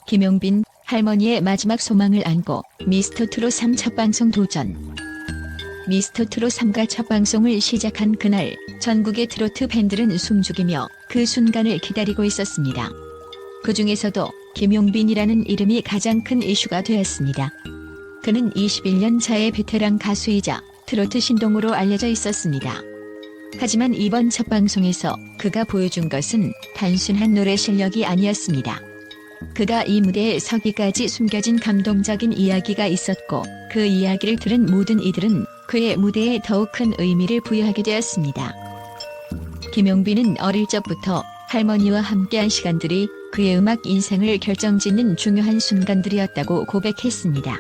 김용빈, 할머니의 마지막 소망을 안고 미스터트롯 3 첫 방송 도전. 미스터트롯 3가 첫 방송을 시작한 그날 전국의 트로트 팬들은 숨죽이며 그 순간을 기다리고 있었습니다. 그 중에서도 김용빈이라는 이름이 가장 큰 이슈가 되었습니다. 그는 21년 차의 베테랑 가수이자 트로트 신동으로 알려져 있었습니다. 하지만 이번 첫 방송에서 그가 보여준 것은 단순한 노래 실력이 아니었습니다. 그가 이 무대에 서기까지 숨겨진 감동적인 이야기가 있었고 그 이야기를 들은 모든 이들은 그의 무대에 더욱 큰 의미를 부여하게 되었습니다. 김용빈은 어릴 적부터 할머니와 함께한 시간들이 그의 음악 인생을 결정짓는 중요한 순간들이었다고 고백했습니다.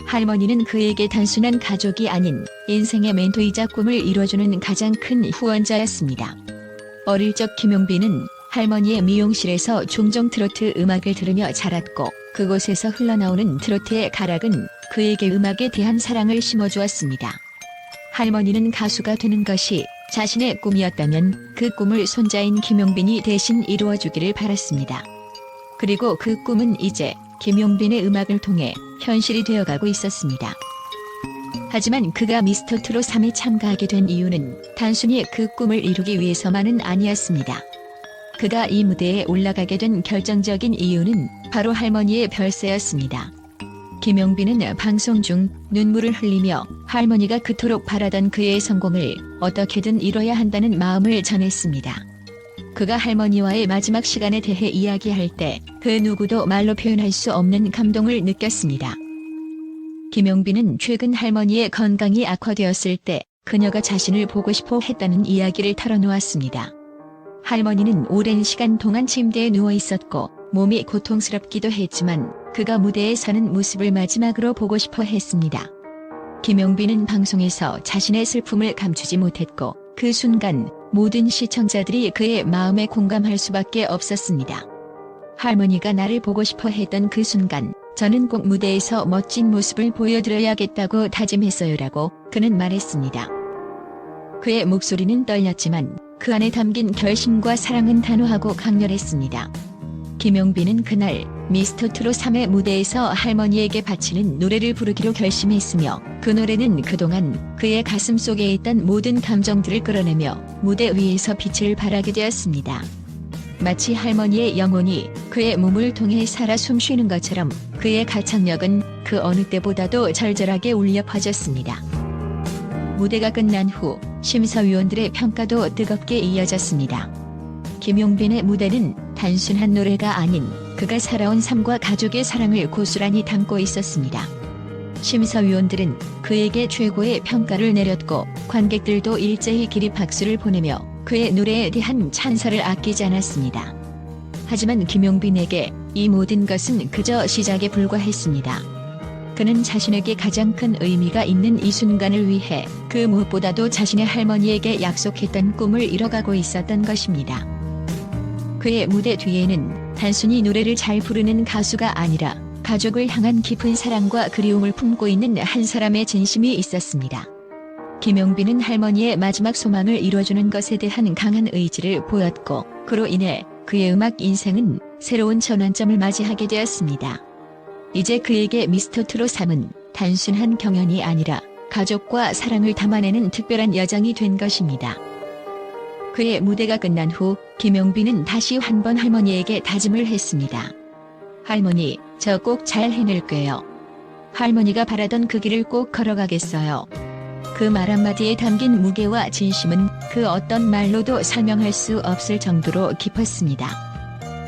할머니는 그에게 단순한 가족이 아닌 인생의 멘토이자 꿈을 이뤄주는 가장 큰 후원자였습니다. 어릴 적 김용빈은 할머니의 미용실에서 종종 트로트 음악을 들으며 자랐고 그곳에서 흘러나오는 트로트의 가락은 그에게 음악에 대한 사랑을 심어주었습니다. 할머니는 가수가 되는 것이 자신의 꿈이었다면 그 꿈을 손자인 김용빈이 대신 이루어주기를 바랐습니다. 그리고 그 꿈은 이제 김용빈의 음악을 통해 현실이 되어가고 있었습니다. 하지만 그가 미스터트롯 3에 참가하게 된 이유는 단순히 그 꿈을 이루기 위해서만은 아니었습니다. 그가 이 무대에 올라가게 된 결정적인 이유는 바로 할머니의 별세였습니다. 김용빈은 방송 중 눈물을 흘리며 할머니가 그토록 바라던 그의 성공을 어떻게든 이뤄야 한다는 마음을 전했습니다. 그가 할머니와의 마지막 시간에 대해 이야기할 때 그 누구도 말로 표현할 수 없는 감동을 느꼈습니다. 김용빈은 최근 할머니의 건강이 악화되었을 때 그녀가 자신을 보고 싶어 했다는 이야기를 털어놓았습니다. 할머니는 오랜 시간 동안 침대에 누워 있었고 몸이 고통스럽기도 했지만 그가 무대에 서는 모습을 마지막으로 보고 싶어 했습니다. 김용빈은 방송에서 자신의 슬픔을 감추지 못했고 그 순간 모든 시청자들이 그의 마음에 공감할 수밖에 없었습니다. 할머니가 나를 보고 싶어 했던 그 순간 저는 꼭 무대에서 멋진 모습을 보여드려야겠다고 다짐했어요라고 그는 말했습니다. 그의 목소리는 떨렸지만 그 안에 담긴 결심과 사랑은 단호하고 강렬했습니다. 김용빈은 그날 미스터트롯 3의 무대에서 할머니에게 바치는 노래를 부르기로 결심했으며 그 노래는 그동안 그의 가슴 속에 있던 모든 감정들을 끌어내며 무대 위에서 빛을 발하게 되었습니다. 마치 할머니의 영혼이 그의 몸을 통해 살아 숨쉬는 것처럼 그의 가창력은 그 어느 때보다도 절절하게 울려 퍼졌습니다. 무대가 끝난 후 심사위원들의 평가도 뜨겁게 이어졌습니다. 김용빈의 무대는 단순한 노래가 아닌 그가 살아온 삶과 가족의 사랑을 고스란히 담고 있었습니다. 심사위원들은 그에게 최고의 평가를 내렸고 관객들도 일제히 기립 박수를 보내며 그의 노래에 대한 찬사를 아끼지 않았습니다. 하지만 김용빈에게 이 모든 것은 그저 시작에 불과했습니다. 그는 자신에게 가장 큰 의미가 있는 이 순간을 위해 그 무엇보다도 자신의 할머니에게 약속했던 꿈을 이뤄가고 있었던 것입니다. 그의 무대 뒤에는 단순히 노래를 잘 부르는 가수가 아니라 가족을 향한 깊은 사랑과 그리움을 품고 있는 한 사람의 진심이 있었습니다. 김용빈은 할머니의 마지막 소망을 이뤄주는 것에 대한 강한 의지를 보였고 그로 인해 그의 음악 인생은 새로운 전환점을 맞이하게 되었습니다. 이제 그에게 미스터트롯 3은 단순한 경연이 아니라 가족과 사랑을 담아내는 특별한 여정이 된 것입니다. 그의 무대가 끝난 후 김용빈은 다시 한 번 할머니에게 다짐을 했습니다. 할머니, 저 꼭 잘 해낼게요. 할머니가 바라던 그 길을 꼭 걸어가겠어요. 그 말 한마디에 담긴 무게와 진심은 그 어떤 말로도 설명할 수 없을 정도로 깊었습니다.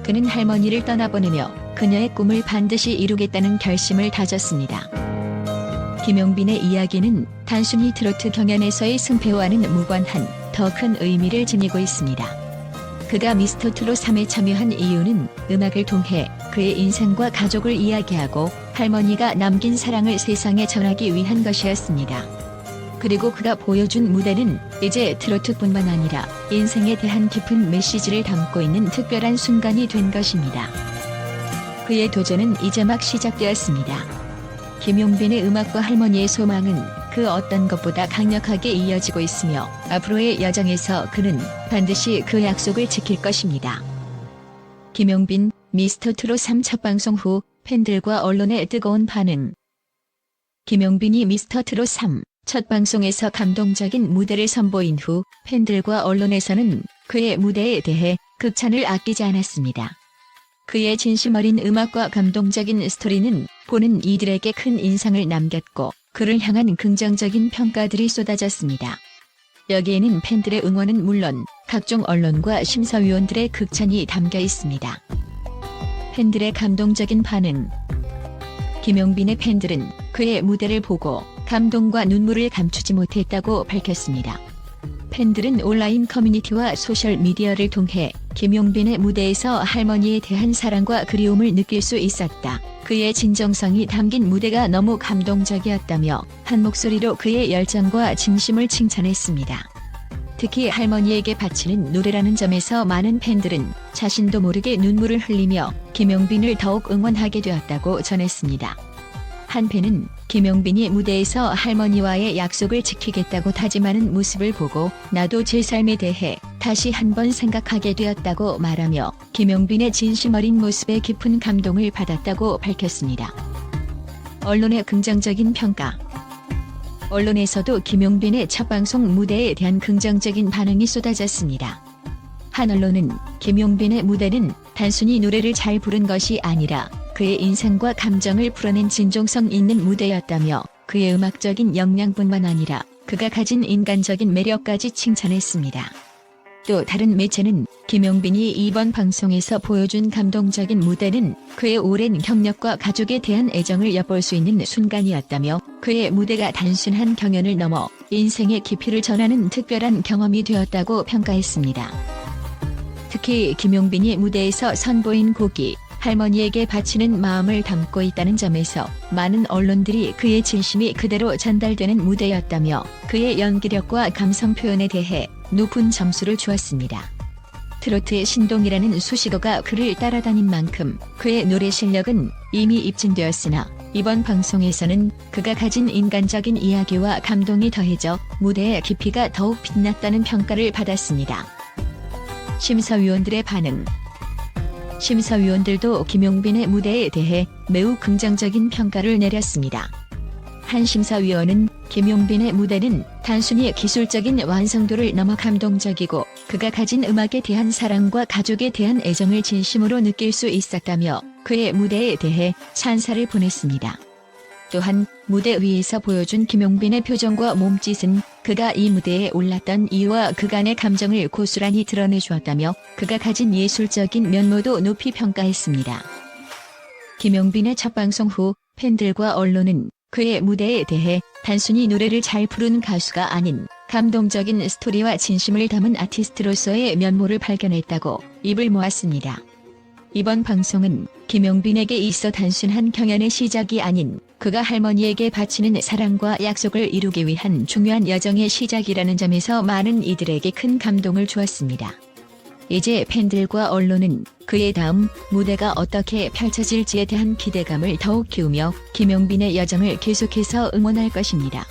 그는 할머니를 떠나보내며 그녀의 꿈을 반드시 이루겠다는 결심을 다졌습니다. 김용빈의 이야기는 단순히 트로트 경연에서의 승패와는 무관한 더 큰 의미를 지니고 있습니다. 그가 미스터트롯 3에 참여한 이유는 음악을 통해 그의 인생과 가족을 이야기하고 할머니가 남긴 사랑을 세상에 전하기 위한 것이었습니다. 그리고 그가 보여준 무대는 이제 트로트뿐만 아니라 인생에 대한 깊은 메시지를 담고 있는 특별한 순간이 된 것입니다. 그의 도전은 이제 막 시작되었습니다. 김용빈의 음악과 할머니의 소망은 그 어떤 것보다 강력하게 이어지고 있으며 앞으로의 여정에서 그는 반드시 그 약속을 지킬 것입니다. 김용빈 미스터트롯 3 첫 방송 후 팬들과 언론의 뜨거운 반응. 김용빈이 미스터트롯 3 첫 방송에서 감동적인 무대를 선보인 후 팬들과 언론에서는 그의 무대에 대해 극찬을 아끼지 않았습니다. 그의 진심 어린 음악과 감동적인 스토리는 보는 이들에게 큰 인상을 남겼고 그를 향한 긍정적인 평가들이 쏟아졌습니다. 여기에는 팬들의 응원은 물론 각종 언론과 심사위원들의 극찬이 담겨 있습니다. 팬들의 감동적인 반응. 김용빈의 팬들은 그의 무대를 보고 감동과 눈물을 감추지 못했다고 밝혔습니다. 팬들은 온라인 커뮤니티와 소셜미디어를 통해 김용빈의 무대에서 할머니에 대한 사랑과 그리움을 느낄 수 있었다. 그의 진정성이 담긴 무대가 너무 감동적이었다며 한 목소리로 그의 열정과 진심을 칭찬했습니다. 특히 할머니에게 바치는 노래라는 점에서 많은 팬들은 자신도 모르게 눈물을 흘리며 김용빈을 더욱 응원하게 되었다고 전했습니다. 한 팬은 김용빈이 무대에서 할머니와의 약속을 지키겠다고 다짐하는 모습을 보고 나도 제 삶에 대해 다시 한번 생각하게 되었다고 말하며 김용빈의 진심 어린 모습에 깊은 감동을 받았다고 밝혔습니다. 언론의 긍정적인 평가. 언론에서도 김용빈의 첫 방송 무대에 대한 긍정적인 반응이 쏟아졌습니다. 한 언론은 김용빈의 무대는 단순히 노래를 잘 부른 것이 아니라 그의 인생과 감정을 풀어낸 진정성 있는 무대였다며 그의 음악적인 역량뿐만 아니라 그가 가진 인간적인 매력까지 칭찬했습니다. 또 다른 매체는 김용빈이 이번 방송에서 보여준 감동적인 무대는 그의 오랜 경력과 가족에 대한 애정을 엿볼 수 있는 순간이었다며 그의 무대가 단순한 경연을 넘어 인생의 깊이를 전하는 특별한 경험이 되었다고 평가했습니다. 특히 김용빈이 무대에서 선보인 곡이 할머니에게 바치는 마음을 담고 있다는 점에서 많은 언론들이 그의 진심이 그대로 전달되는 무대였다며 그의 연기력과 감성 표현에 대해 높은 점수를 주었습니다. 트로트의 신동이라는 수식어가 그를 따라다닌 만큼 그의 노래 실력은 이미 입증되었으나 이번 방송에서는 그가 가진 인간적인 이야기와 감동이 더해져 무대의 깊이가 더욱 빛났다는 평가를 받았습니다. 심사위원들의 반응. 심사위원들도 김용빈의 무대에 대해 매우 긍정적인 평가를 내렸습니다. 한 심사위원은 김용빈의 무대는 단순히 기술적인 완성도를 넘어 감동적이고 그가 가진 음악에 대한 사랑과 가족에 대한 애정을 진심으로 느낄 수 있었다며 그의 무대에 대해 찬사를 보냈습니다. 또한 무대 위에서 보여준 김용빈의 표정과 몸짓은 그가 이 무대에 올랐던 이유와 그간의 감정을 고스란히 드러내주었다며 그가 가진 예술적인 면모도 높이 평가했습니다. 김용빈의 첫 방송 후 팬들과 언론은 그의 무대에 대해 단순히 노래를 잘 부른 가수가 아닌 감동적인 스토리와 진심을 담은 아티스트로서의 면모를 발견했다고 입을 모았습니다. 이번 방송은 김용빈에게 있어 단순한 경연의 시작이 아닌 그가 할머니에게 바치는 사랑과 약속을 이루기 위한 중요한 여정의 시작이라는 점에서 많은 이들에게 큰 감동을 주었습니다. 이제 팬들과 언론은 그의 다음 무대가 어떻게 펼쳐질지에 대한 기대감을 더욱 키우며 김용빈의 여정을 계속해서 응원할 것입니다.